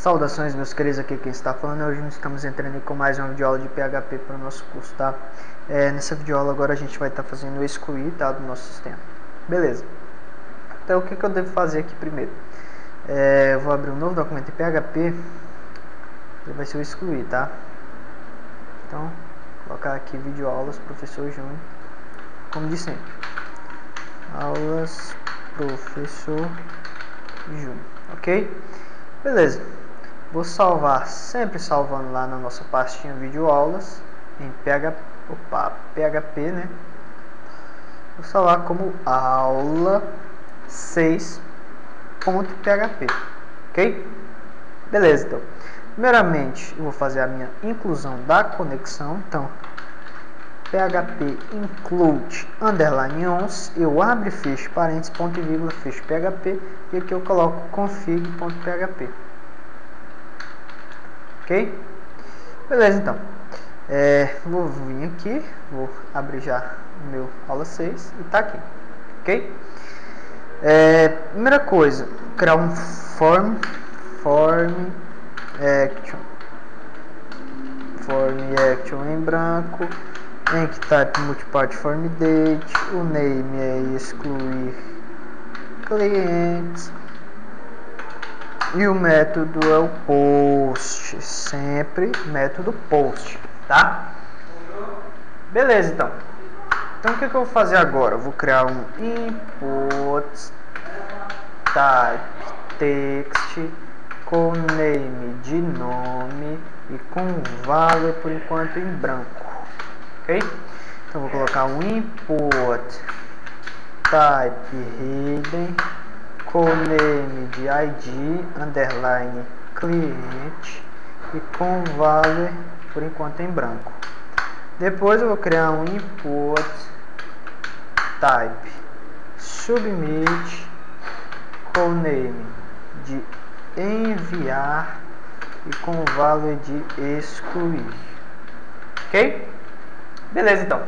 Saudações, meus queridos, aqui quem está falando. Hoje nós estamos entrando com mais uma videoaula de PHP para o nosso curso, tá? Nessa videoaula agora a gente vai estar fazendo o excluir, tá, do nosso sistema. Beleza. Então o que eu devo fazer aqui primeiro? Eu vou abrir um novo documento em PHP. Ele vai ser o excluir, tá? Então, colocar aqui videoaulas, professor Júnior, como de sempre. Aulas, professor Júnior, ok? Beleza. Vou salvar, sempre salvando lá na nossa pastinha videoaulas em PHP, né? Vou salvar como aula 6.php, ok? Beleza, então. Primeiramente, eu vou fazer a minha inclusão da conexão. Então, php include underline ons, eu abro e fecho parênteses, ponto e vírgula, fecho php, e aqui eu coloco config.php. Ok? Beleza, então. Vou vir aqui, vou abrir já o meu aula 6 e tá aqui. Ok? Primeira coisa, criar um form action em branco, type multipart form date, o name é excluir clientes e o método é o post, sempre método post, tá? Beleza, então. Então o que eu vou fazer agora? Eu vou criar um input type text com name de nome e com valor por enquanto em branco, ok? Então vou colocar um input type hidden com name de id underline cliente e com valor por enquanto em branco. Depois eu vou criar um input type submit com name de enviar e com valor de excluir, ok? Beleza, então.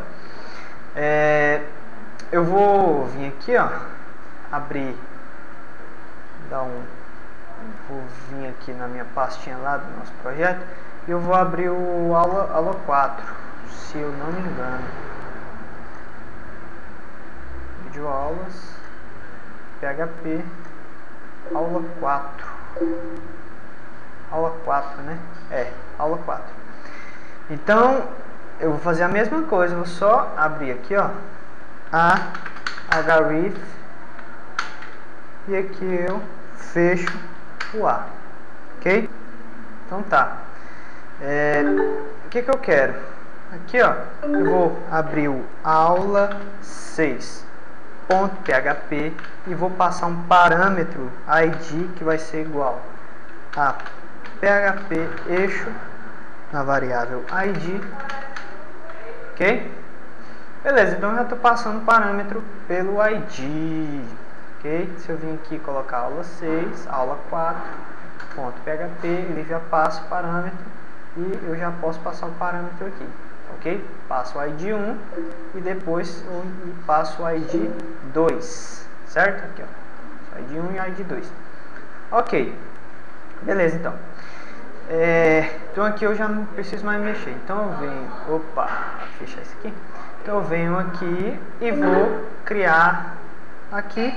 Eu vou vir aqui, ó, abrir, vou vir aqui na minha pastinha lá do nosso projeto e eu vou abrir o aula 4, se eu não me engano. Videoaulas, PHP, aula 4. Aula 4, né? Aula 4. Então, eu vou fazer a mesma coisa, vou só abrir aqui, ó, a href e aqui eu fecho o A, ok? Então tá. O que eu quero? Aqui, ó, eu vou abrir o aula 6.php e vou passar um parâmetro id que vai ser igual a php eixo na variável id, ok? Beleza, então eu já estou passando o parâmetro pelo id, ok? Se eu vir aqui e colocar aula 6, aula 4.php, ele já passa o parâmetro e eu já posso passar o parâmetro aqui, ok? Passo o id 1 e depois eu passo o id 2, certo? Aqui, ó, id 1 e id 2, ok? Beleza, então. Então aqui eu já não preciso mais mexer. Então eu venho, fechar isso aqui. Então eu venho aqui e vou criar aqui,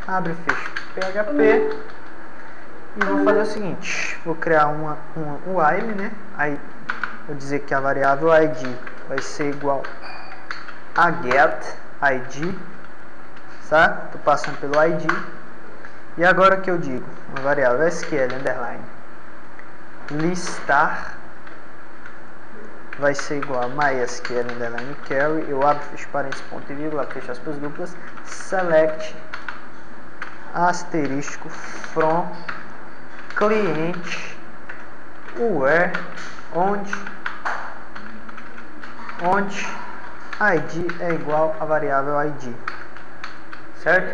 abre e fecho PHP e vou fazer o seguinte, vou criar um while, né? Aí vou dizer que a variável id vai ser igual a get id, tá? Tô passando pelo id. E agora que eu digo, uma variável SQL underline listar vai ser igual a MySQL underline query, eu abro, fecho parênteses, ponto e vírgula, fecho aspas duplas, select asterisco from cliente where onde id é igual a variável id, certo?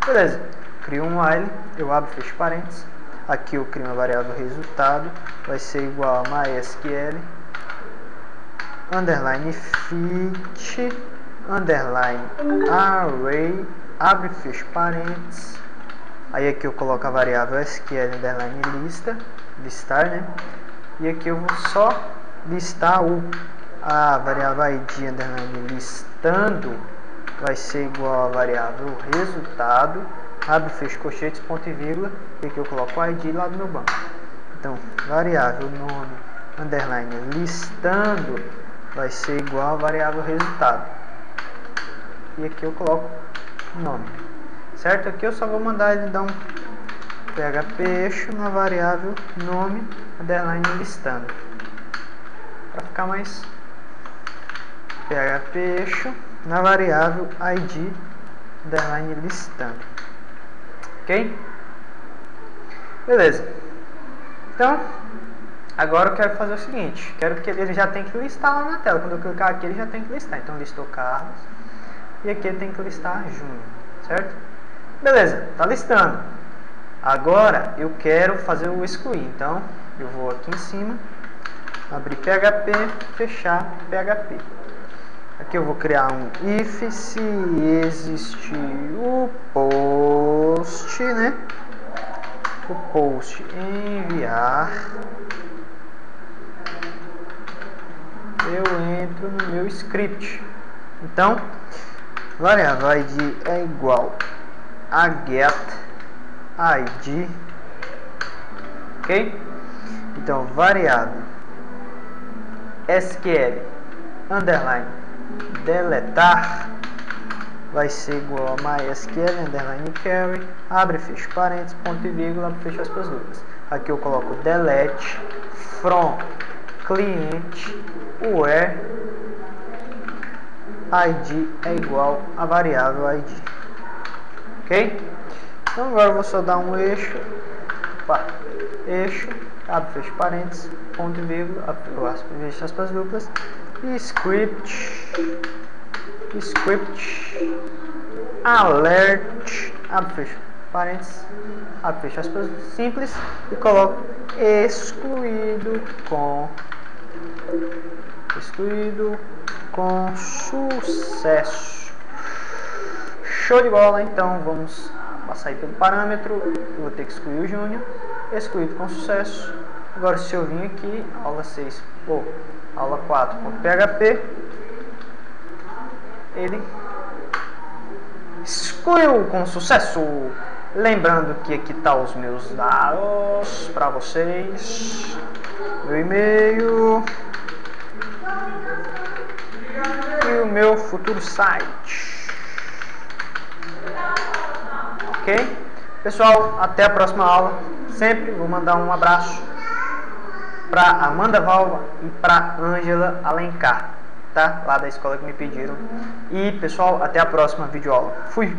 Beleza. Crio um while, eu abro, fecho parênteses, aqui eu crio uma variável resultado, vai ser igual a MySQL underline fit underline array, abre, fecho parênteses, Aí aqui eu coloco a variável SQL underline lista, listar, né? E aqui eu vou só listar a variável ID underline listando vai ser igual a variável resultado, abre, fecha colchetes, ponto e vírgula, e aqui eu coloco o ID lá do meu banco. Então, variável nome underline listando vai ser igual a variável resultado. E aqui eu coloco nome. Certo? Aqui eu só vou mandar ele dar um PHP eixo na variável nome underline listando. Para ficar mais PHP eixo na variável ID underline listando. Ok? Beleza. Então, agora eu quero fazer o seguinte. Quero que ele já tem que listar lá na tela. Quando eu clicar aqui, ele já tem que listar. Então, listou Carlos. E aqui ele tem que listar Júnior. Certo? Beleza. Tá listando. Agora, eu quero fazer o excluir. Então, eu vou aqui em cima. Abrir PHP. Fechar PHP. Aqui eu vou criar um if se existir o post, né? O post enviar, eu entro no meu script. Então, variável id é igual a get id, ok? Então, variável SQL underline deletar vai ser igual a MySQL underline query, abre, fecha parênteses, ponto e vírgula, abre, fecha aspas duplas. Aqui eu coloco delete from client where id é igual a variável id. Ok? Então agora eu vou só dar um eixo, eixo, abre, fecha parênteses, ponto e vírgula, abre, fecha aspas duplas, e script alert, abre, fecha parênteses, abre, fecha aspas simples e coloco excluído com sucesso. Show de bola. Então vamos passar aí pelo parâmetro. Eu vou ter que excluir o Júnior, excluído com sucesso. Agora se eu vim aqui, aula 6, aula 4.php, ele excluiu com sucesso. Lembrando que aqui tá os meus dados para vocês, meu e-mail e o meu futuro site. Ok? Pessoal, até a próxima aula. Sempre vou mandar um abraço para Amanda Valva e para Ângela Alencar, tá? Lá da escola que me pediram. E pessoal, até a próxima videoaula. Fui!